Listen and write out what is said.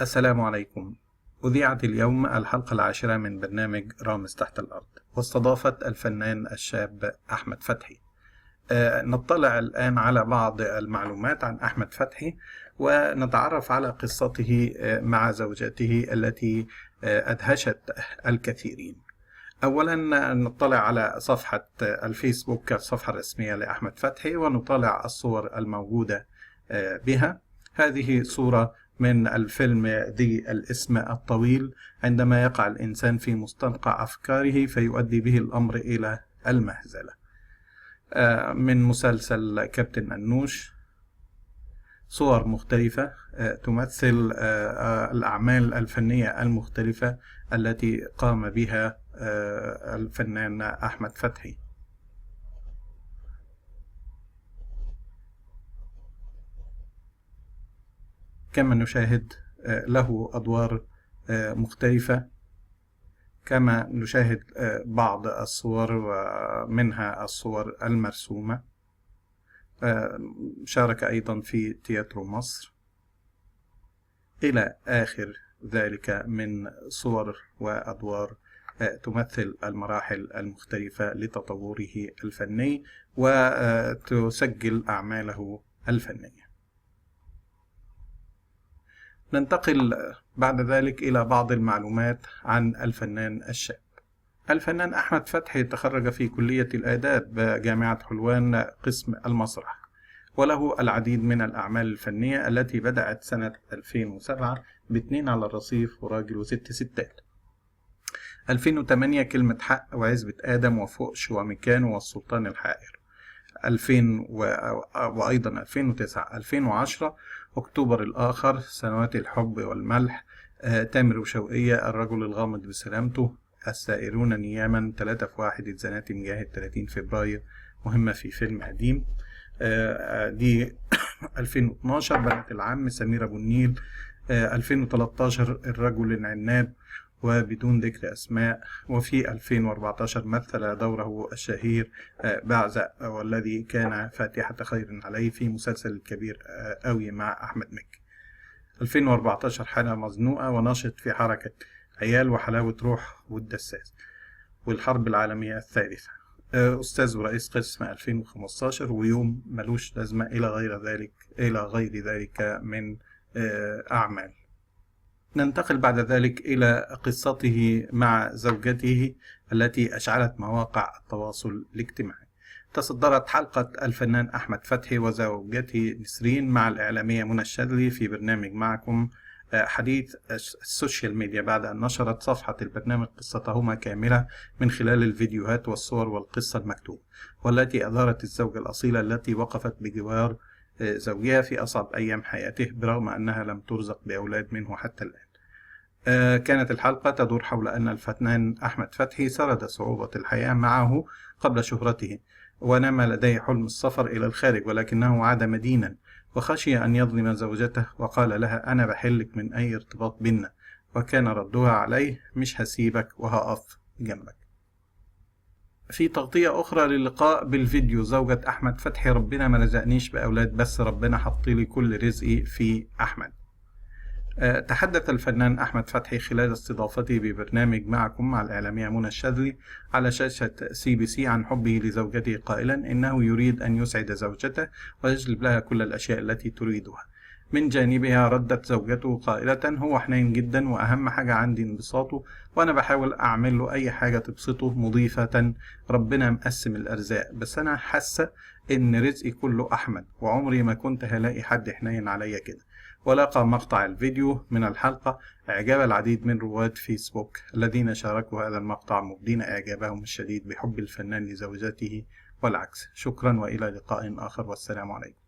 السلام عليكم. أذيعت اليوم الحلقة العاشرة من برنامج رامز تحت الأرض، واستضافت الفنان الشاب أحمد فتحي. نطلع الآن على بعض المعلومات عن أحمد فتحي، ونتعرف على قصته مع زوجته التي أدهشت الكثيرين. أولا نطلع على صفحة الفيسبوك، الصفحة الرسمية لأحمد فتحي، ونطلع الصور الموجودة بها. هذه صورة من الفيلم ذي الاسم الطويل، عندما يقع الإنسان في مستنقع أفكاره فيؤدي به الأمر إلى المهزلة. من مسلسل كابتن أنوش. صور مختلفة تمثل الأعمال الفنية المختلفة التي قام بها الفنان أحمد فتحي. كما نشاهد له أدوار مختلفة، كما نشاهد بعض الصور ومنها الصور المرسومة. شارك أيضا في تياترو مصر، إلى آخر ذلك من صور وأدوار تمثل المراحل المختلفة لتطوره الفني وتسجل أعماله الفنية. ننتقل بعد ذلك إلى بعض المعلومات عن الفنان الشاب. الفنان أحمد فتحي تخرج في كلية الآداب بجامعة حلوان قسم المسرح، وله العديد من الأعمال الفنية التي بدأت سنة 2007 باتنين على الرصيف وراجل وست ستات. 2008 كلمة حق وعزبة آدم وفوقش ومكانو والسلطان الحائر. 2000 وأيضا 2009 2010 أكتوبر الآخر، سنوات الحب والملح، تامر وشوقية، الرجل الغامض بسلامته، السائرون نياما، 3 في 1، الزناتي مجاهد، 30 فبراير، مهمة في فيلم قديم. دي 2012 بنات العم، سمير أبو النيل. 2013 الرجل العناب وبدون ذكر أسماء. وفي 2014 مثل دوره الشهير بعزق، والذي كان فاتحة خير عليه في مسلسل الكبير قوي مع أحمد مكي. 2014 حالة مزنوقة، وناشط في حركة عيال، وحلاوة روح، والدساس، والحرب العالمية الثالثة. أستاذ ورئيس قسم 2015، ويوم ملوش لازمة، إلى غير ذلك من أعمال. ننتقل بعد ذلك إلى قصته مع زوجته التي أشعلت مواقع التواصل الاجتماعي. تصدرت حلقة الفنان أحمد فتحي وزوجته نسرين مع الإعلامية منى الشاذلي في برنامج معكم حديث السوشيال ميديا، بعد أن نشرت صفحة البرنامج قصتهما كاملة من خلال الفيديوهات والصور والقصة المكتوبة، والتي أظهرت الزوجة الأصيلة التي وقفت بجوار زوجها في أصعب أيام حياته، برغم أنها لم ترزق بأولاد منه حتى الآن. كانت الحلقة تدور حول أن الفنان أحمد فتحي سرد صعوبة الحياة معه قبل شهرته، ونما لديه حلم السفر إلى الخارج، ولكنه عاد مدينا وخشي أن يظلم زوجته، وقال لها: أنا بحلك من أي ارتباط بينا، وكان ردها عليه: مش هسيبك وهقف جنبك. في تغطية أخرى للقاء بالفيديو، زوجة أحمد فتحي: ربنا ما رزقنيش بأولاد، بس ربنا حطيلي كل رزقي في أحمد. تحدث الفنان أحمد فتحي خلال استضافته ببرنامج معكم مع الإعلامية منى الشاذلي على شاشة CBC عن حبه لزوجته، قائلا إنه يريد أن يسعد زوجته ويجلب لها كل الأشياء التي تريدها. من جانبها ردت زوجته قائلة: هو حنين جدا، وأهم حاجة عندي انبساطه، وأنا بحاول أعمل له أي حاجة تبسطه، مضيفة: ربنا مقسم الأرزاق، بس أنا حاسة إن رزقي كله أحمد، وعمري ما كنت هلاقي حد حنين عليا كده. ولاقى مقطع الفيديو من الحلقة إعجاب العديد من رواد فيسبوك الذين شاركوا هذا المقطع، مبدين إعجابهم الشديد بحب الفنان لزوجته والعكس. شكرا، وإلى لقاء آخر، والسلام عليكم.